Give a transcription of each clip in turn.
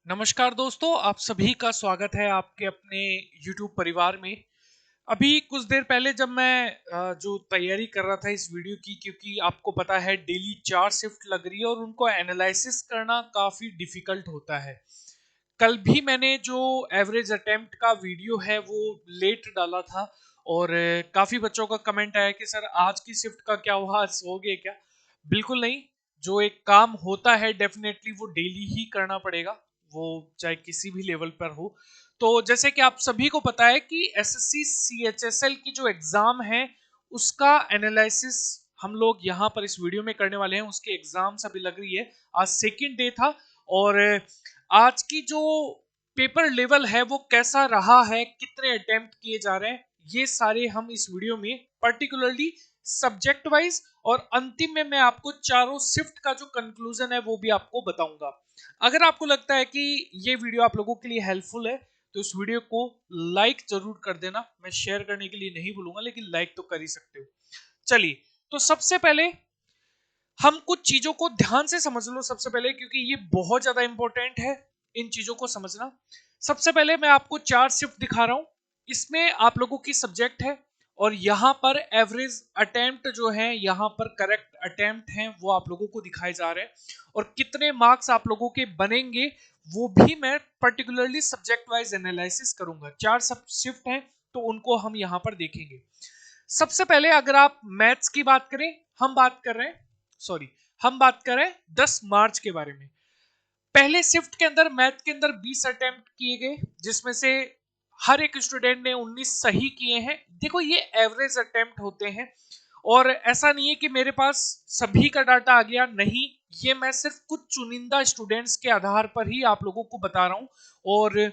नमस्कार दोस्तों, आप सभी का स्वागत है आपके अपने YouTube परिवार में। अभी कुछ देर पहले जब मैं जो तैयारी कर रहा था इस वीडियो की, क्योंकि आपको पता है डेली 4 शिफ्ट लग रही है और उनको एनालिसिस करना काफ़ी डिफिकल्ट होता है। कल भी मैंने जो एवरेज अटेम्प्ट का वीडियो है वो लेट डाला था और काफ़ी बच्चों का कमेंट आया कि सर आज की शिफ्ट का क्या हुआ, आज सो गए क्या? बिल्कुल नहीं। जो एक काम होता है डेफिनेटली वो डेली ही करना पड़ेगा, वो चाहे किसी भी लेवल पर हो। तो जैसे कि आप सभी को पता है कि एसएससी सीएचएसएल की जो एग्जाम है उसका एनालिसिस हम लोग यहाँ पर इस वीडियो में करने वाले हैं। उसके एग्जाम्स अभी लग रही है, आज सेकेंड डे था और आज की जो पेपर लेवल है वो कैसा रहा है, कितने अटेम्प्ट किए जा रहे हैं, ये सारे हम इस वीडियो में पर्टिकुलरली सब्जेक्ट वाइज और अंतिम में मैं आपको चारों शिफ्ट का जो कंक्लूजन है वो भी आपको बताऊंगा। अगर आपको लगता है कि ये वीडियो आप लोगों के लिए हेल्पफुल है तो इस वीडियो को लाइक जरूर कर देना। मैं शेयर करने के लिए नहीं भूलूंगा, लेकिन लाइक तो कर ही सकते हो। चलिए, तो सबसे पहले हम कुछ चीजों को ध्यान से समझ लो सबसे पहले, क्योंकि ये बहुत ज्यादा इंपॉर्टेंट है इन चीजों को समझना। सबसे पहले मैं आपको 4 शिफ्ट दिखा रहा हूं, इसमें आप लोगों की सब्जेक्ट है और यहां पर एवरेज अटेम्प्ट जो है, यहां पर करेक्ट अटेम्प्ट हैं वो आप लोगों को दिखाए जा रहे हैं और कितने मार्क्स आप लोगों के बनेंगे वो भी मैं पर्टिकुलरली सब्जेक्ट वाइज एनालिसिस करूंगा। 4 सब शिफ्ट हैं तो उनको हम यहां पर देखेंगे। सबसे पहले अगर आप मैथ्स की बात करें, हम बात कर रहे हैं सॉरी हम बात कर रहे हैं 10 मार्च के बारे में। पहले शिफ्ट के अंदर मैथ के अंदर 20 अटेम्प्ट किए गए, जिसमें से हर एक स्टूडेंट ने 19 सही किए हैं। देखो, ये एवरेज अटेम्प्ट होते हैं और ऐसा नहीं है कि मेरे पास सभी का डाटा आ गया, नहीं। ये मैं सिर्फ कुछ चुनिंदा स्टूडेंट्स के आधार पर ही आप लोगों को बता रहा हूं और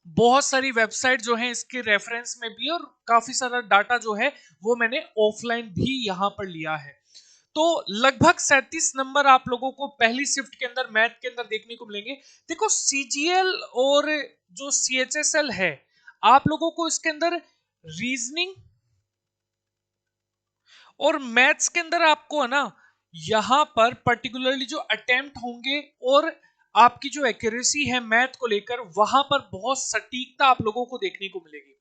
बहुत सारी वेबसाइट जो है इसके रेफरेंस में भी, और काफी सारा डाटा जो है वो मैंने ऑफलाइन भी यहां पर लिया है। तो लगभग 37 नंबर आप लोगों को पहली शिफ्ट के अंदर मैथ के अंदर देखने को मिलेंगे। देखो, सीजीएल और जो सीएचएसएल है, आप लोगों को इसके अंदर रीजनिंग और मैथ्स के अंदर आपको है ना, यहां पर पर्टिकुलरली जो अटेम्प्ट होंगे और आपकी जो एक्यूरेसी है मैथ को लेकर, वहां पर बहुत सटीकता आप लोगों को देखने को मिलेगी।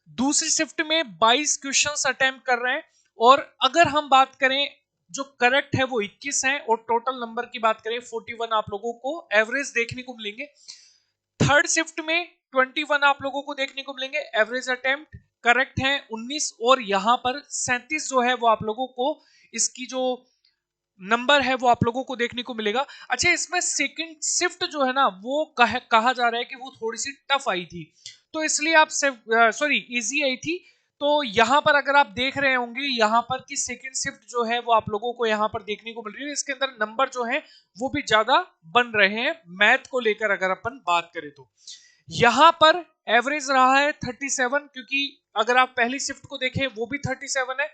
दूसरी शिफ्ट में 22 क्वेश्चंस अटेम्प्ट कर रहे हैं और अगर हम बात करें जो करेक्ट है वो 21 है और टोटल नंबर की बात करें 41 आप लोगों को एवरेज देखने को मिलेंगे। थर्ड शिफ्ट में 21 आप लोगों को देखने को मिलेंगे एवरेज अटेम्प्ट, करेक्ट है 19 और यहां पर 37 जो है वो आप लोगों को इसकी जो नंबर है वो आप लोगों को देखने को मिलेगा। अच्छा, इसमें सेकंड शिफ्ट जो है ना वो कहा जा रहा है कि वो थोड़ी सी टफ आई थी, तो इसलिए आप सॉरी इजी आई थी। तो यहां पर अगर आप देख रहे होंगे यहां पर कि सेकंड शिफ्ट जो है वो आप लोगों को यहां पर देखने को मिल रही है, इसके अंदर नंबर जो है वो भी ज्यादा बन रहे हैं मैथ को लेकर। अगर अपन बात करें तो यहां पर एवरेज रहा है 37, क्योंकि अगर आप पहली शिफ्ट को देखें वो भी 37 है,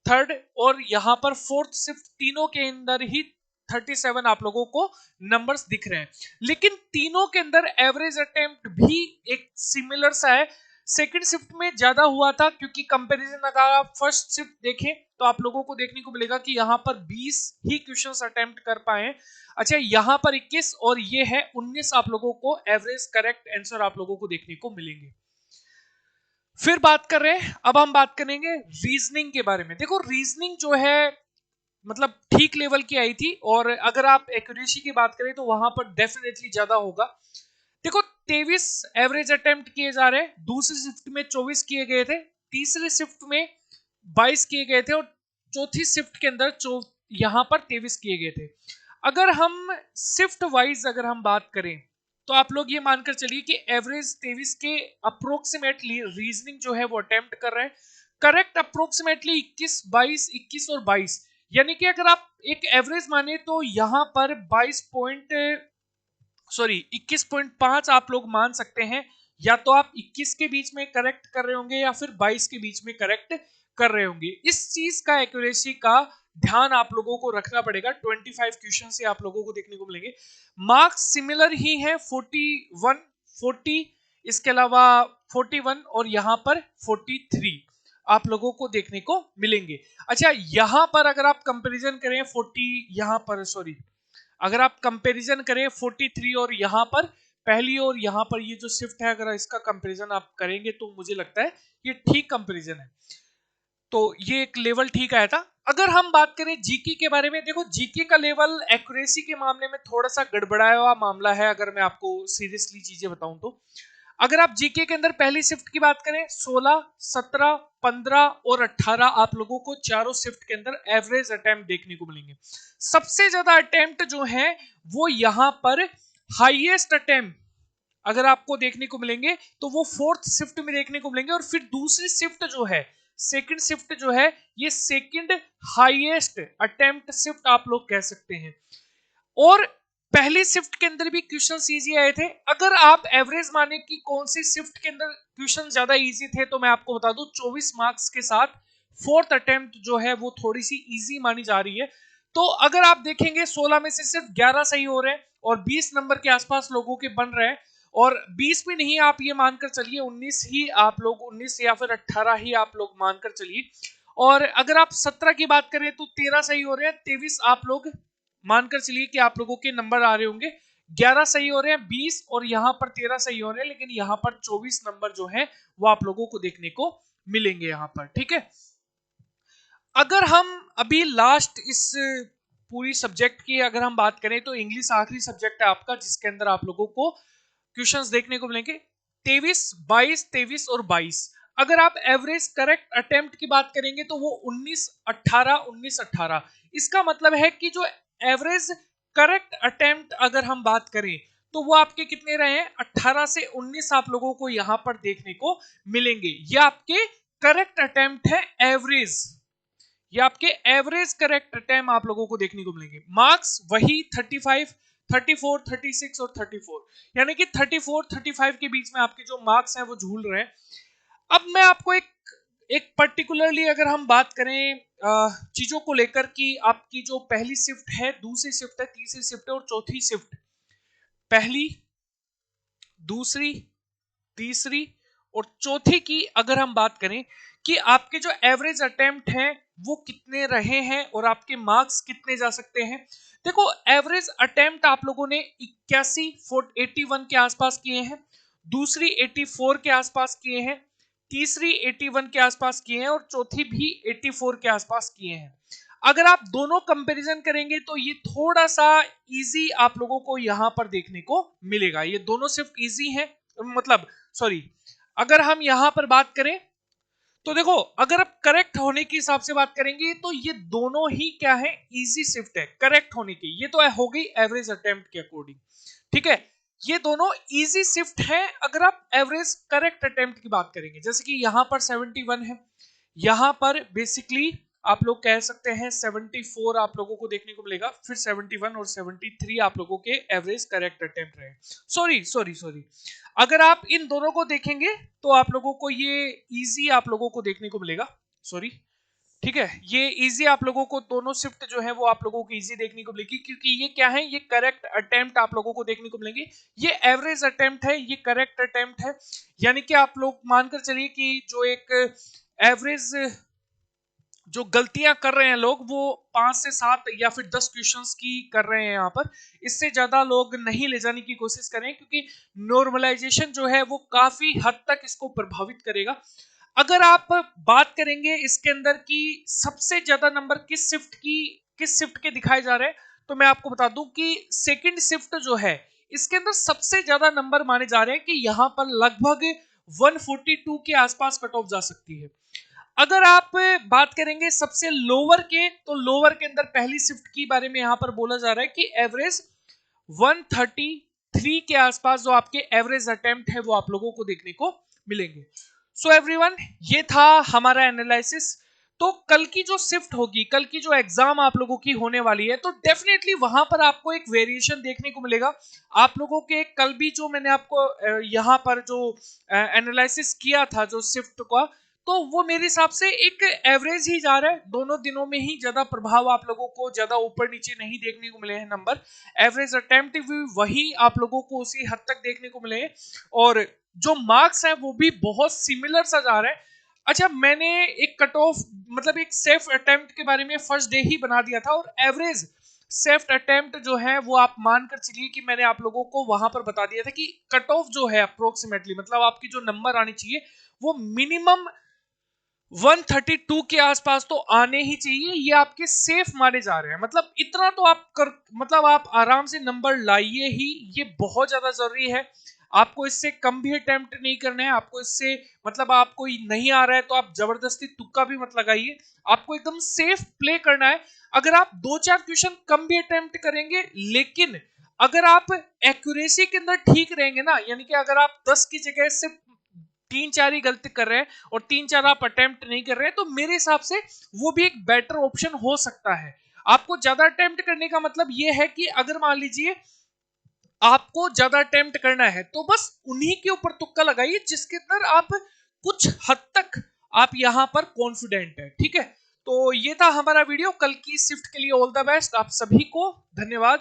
थर्ड और यहां पर फोर्थ शिफ्ट, तीनों के अंदर ही 37 आप लोगों को नंबर्स दिख रहे हैं। लेकिन तीनों के अंदर एवरेज अटेम्प्ट भी एक सिमिलर सा है। सेकंड शिफ्ट में ज्यादा हुआ था, क्योंकि कंपैरिजन अगर आप फर्स्ट शिफ्ट देखें तो आप लोगों को देखने को मिलेगा कि यहां पर 20 ही क्वेश्चंस अटेम्प्ट कर पाए। अच्छा, यहां पर 21 और ये है 19 आप लोगों को एवरेज करेक्ट आंसर आप लोगों को देखने को मिलेंगे। फिर बात कर रहे हैं, अब हम बात करेंगे रीजनिंग के बारे में। देखो, रीजनिंग जो है मतलब ठीक लेवल की आई थी और अगर आप एक्यूरेसी की बात करें तो वहां पर डेफिनेटली ज्यादा होगा। देखो, 23 एवरेज अटेम्प्ट किए जा रहे हैं, दूसरी शिफ्ट में 24 किए गए थे, तीसरी शिफ्ट में 22 किए गए थे और चौथी शिफ्ट के अंदर यहां पर 23 किए गए थे। अगर हम शिफ्ट वाइज अगर हम बात करें तो आप लोग ये मानकर चलिए कि एवरेज 23 के अप्रोक्सीमेटली रीजनिंग जो है वो अटेम्प्ट कर रहे हैं, करेक्ट अप्रोक्सीमेटली 21, 22, 21 और 22। यानी कि अगर आप एक एवरेज माने तो यहां पर 21.5 आप लोग मान सकते हैं। या तो आप 21 के बीच में करेक्ट कर रहे होंगे या फिर 22 के बीच में करेक्ट कर रहे होंगे। इस चीज का एक्यूरेसी का ध्यान आप लोगों को रखना पड़ेगा। 25 क्वेश्चन से आप लोगों को देखने को मिलेंगे। मार्क्स सिमिलर ही है, 41, 40, इसके अलावा 41 और यहां पर 43 आप लोगों को देखने को मिलेंगे। अच्छा, यहां पर अगर आप कंपैरिजन करें 40, यहां पर सॉरी अगर आप कंपैरिजन करें 43 और यहाँ पर पहली और यहाँ पर ये जो शिफ्ट है, अगर इसका कंपैरिजन आप करेंगे तो मुझे लगता है ये ठीक कंपैरिजन है, तो ये एक लेवल ठीक आया था। अगर हम बात करें जीके के बारे में, देखो जीके का लेवल एक्यूरेसी के मामले में थोड़ा सा गड़बड़ाया हुआ मामला है, अगर मैं आपको सीरियसली चीजें बताऊं तो। अगर आप जीके के अंदर पहली शिफ्ट की बात करें, 16, 17, 15 और 18 आप लोगों को चारों शिफ्ट के अंदर एवरेज अटेम्प्ट देखने को मिलेंगे। सबसे ज्यादा अटेम्प्ट जो है वो यहां पर हाईएस्ट अटेम्प्ट अगर आपको देखने को मिलेंगे तो वो फोर्थ शिफ्ट में देखने को मिलेंगे, और फिर दूसरी शिफ्ट जो है, सेकंड शिफ्ट जो है, ये सेकंड हाईएस्ट अटेम्प्ट शिफ्ट आप लोग कह सकते हैं। और पहली शिफ्ट के अंदर भी क्वेश्चन इजी आए थे। अगर आप एवरेज माने कि कौन सी शिफ्ट के अंदर क्वेश्चन ज्यादा इजी थे, तो मैं आपको बता दूं 24 मार्क्स के साथ फोर्थ अटेम्प्ट जो है वो थोड़ी सी इजी मानी जा रही है। तो अगर आप देखेंगे 16 में से सिर्फ 11 सही हो रहे हैं और 20 नंबर के आसपास लोगों के बन रहे हैं, और 20 भी नहीं, आप ये मानकर चलिए 19 ही आप लोग, 19 या फिर 18 ही आप लोग मानकर चलिए। और अगर आप 17 की बात करें तो 13 सही हो रहे हैं, 23 आप लोग मानकर चलिए कि आप लोगों के नंबर आ रहे होंगे, 11 सही हो रहे हैं, 20 और यहां पर 13 सही हो रहे हैं, लेकिन यहां पर 24 नंबर जो है वो आप लोगों को देखने को मिलेंगे यहां पर। ठीक है, अगर हम अभी लास्ट इस पूरी सब्जेक्ट की अगर हम बात करें तो इंग्लिश आखिरी सब्जेक्ट है आपका, जिसके अंदर आप लोगों को क्वेश्चंस देखने को मिलेंगे 23, 22, 23 और 22। अगर आप एवरेज करेक्ट अटेम्प्ट की बात करेंगे तो वो 19, 18, 19, 18। इसका मतलब है कि जो एवरेज करेक्ट अटेम्प्ट अगर हम बात करें तो वो आपके कितने रहे हैं, 18 से 19 आप लोगों को यहां पर देखने को मिलेंगे। ये आपके करेक्ट अटेम्प्ट है एवरेज, ये आपके एवरेज करेक्ट अटेम्प्ट आप लोगों को देखने को मिलेंगे। मार्क्स वही 35, 34, 36 और 34, यानी कि 34, 35 के बीच में आपके जो मार्क्स हैं वो झूल रहे हैं। अब मैं आपको एक पर्टिकुलरली अगर हम बात करें चीजों को लेकर कि आपकी जो पहली शिफ्ट है, दूसरी शिफ्ट है, तीसरी शिफ्ट है और चौथी शिफ्ट, पहली, दूसरी, तीसरी और चौथी की अगर हम बात करें कि आपके जो एवरेज अटेम्प्ट हैं वो कितने रहे हैं और आपके मार्क्स कितने जा सकते हैं। देखो एवरेज अटेम्प्ट आप लोगों ने 81, 81 के आसपास किए हैं, दूसरी 84 के आसपास किए हैं, तीसरी 81 के आसपास किए हैं और चौथी भी 84 के आसपास किए हैं। अगर आप दोनों कंपैरिजन करेंगे तो ये थोड़ा सा इजी आप लोगों को यहां पर देखने को मिलेगा, ये दोनों सिर्फ इजी हैं, मतलब सॉरी, अगर हम यहां पर बात करें तो देखो अगर आप करेक्ट होने के हिसाब से बात करेंगे तो ये दोनों ही क्या है, इजी शिफ्ट है करेक्ट होने की। ये तो हो गई एवरेज अटेम्प्ट के अकॉर्डिंग, ठीक है, ये दोनों इजी शिफ्ट है अगर आप एवरेज करेक्ट अटेम्प्ट की बात करेंगे। जैसे कि यहां पर 71 है, यहां पर बेसिकली आप लोग कह सकते हैं 74 आप लोगों को देखने को मिलेगा, फिर 71 और 73 आप लोगों के एवरेज करेक्ट अटेम्प्ट रहे। सॉरी सॉरी सॉरी, अगर आप इन दोनों को देखेंगे तो आप लोगों को ये इजी आप लोगों को देखने को मिलेगा, सॉरी, ठीक है, ये इजी आप लोगों को दोनों शिफ्ट जो है वो आप लोगों को इजी देखने को मिलेगी, क्योंकि ये क्या है, ये करेक्ट अटेम्प्ट आप लोगों को देखने को मिलेंगे। ये एवरेज अटेम्प्ट है, ये करेक्ट अटेम्प्ट है, यानी कि आप लोग मानकर चलिए कि जो एक एवरेज जो गलतियां कर रहे हैं लोग वो 5 से 7 या फिर 10 क्वेश्चंस की कर रहे हैं यहाँ पर, इससे ज्यादा लोग नहीं ले जाने की कोशिश करें, क्योंकि नॉर्मलाइजेशन जो है वो काफी हद तक इसको प्रभावित करेगा। अगर आप बात करेंगे इसके अंदर की सबसे ज्यादा नंबर किस शिफ्ट के दिखाए जा रहे हैं, तो मैं आपको बता दूं कि सेकंड शिफ्ट जो है इसके अंदर सबसे ज्यादा नंबर माने जा रहे हैं कि यहां पर लगभग 142 के आसपास कट ऑफ जा सकती है। अगर आप बात करेंगे सबसे लोअर के, तो लोअर के अंदर पहली शिफ्ट की बारे में यहां पर बोला जा रहा है कि एवरेज 133 के आसपास जो आपके एवरेज अटेम्प्ट है वो आप लोगों को देखने को मिलेंगे। सो एवरीवन, ये था हमारा एनालिसिस। तो कल की जो शिफ्ट होगी, कल की जो एग्जाम आप लोगों की होने वाली है, तो डेफिनेटली वहां पर आपको एक वेरिएशन देखने को मिलेगा। आप लोगों के कल भी जो मैंने आपको यहां पर जो एनालिसिस किया था जो शिफ्ट का, तो वो मेरे हिसाब से एक एवरेज ही जा रहा है, दोनों दिनों में ही ज्यादा प्रभाव आप लोगों को ज्यादा ऊपर नीचे नहीं देखने को मिले हैं नंबर। एवरेज अटेम्प्ट भी वही आप लोगों को उसी हद तक देखने को मिले हैं, और जो मार्क्स है वो भी बहुत सिमिलर सा जा रहा है। अच्छा, मैंने एक कट ऑफ मतलब एक सेफ अटेम्प्ट के बारे में फर्स्ट डे ही बना दिया था, और एवरेज सेफ्ट अटेम्प्ट जो है वो आप मानकर चलिए कि मैंने आप लोगों को वहां पर बता दिया था कि कट ऑफ जो है अप्रोक्सीमेटली, मतलब आपकी जो नंबर आनी चाहिए वो मिनिमम 132 के आसपास तो आने ही चाहिए, ये आपके सेफ माने जा रहे हैं। मतलब इतना तो आप कर, मतलब आप आराम से नंबर लाइए ही, ये बहुत ज्यादा जरूरी है। आपको इससे कम भी अटेम्प्ट नहीं करना है, आपको इससे मतलब आपको नहीं आ रहा है तो आप जबरदस्ती तुक्का भी मत लगाइए, आपको एकदम सेफ प्ले करना है। अगर आप 2-4 क्वेश्चन कम भी अटेम्प्ट करेंगे, लेकिन अगर आप एक्यूरेसी के अंदर ठीक रहेंगे ना, यानी कि अगर आप 10 की जगह से 3-4 ही गलती कर रहे हैं और 3-4 आप अटेम्प्ट नहीं कर रहे हैं, तो मेरे हिसाब से वो भी एक बेटर ऑप्शन हो सकता है। आपको ज्यादा अटेम्प्ट करने का मतलब ये है कि अगर मान लीजिए आपको ज्यादा अटेम्प्ट करना है तो बस उन्हीं के ऊपर तुक्का लगाइए जिसके अंदर आप कुछ हद तक आप यहां पर कॉन्फिडेंट है। ठीक है, तो ये था हमारा वीडियो कल की शिफ्ट के लिए। ऑल द बेस्ट आप सभी को, धन्यवाद।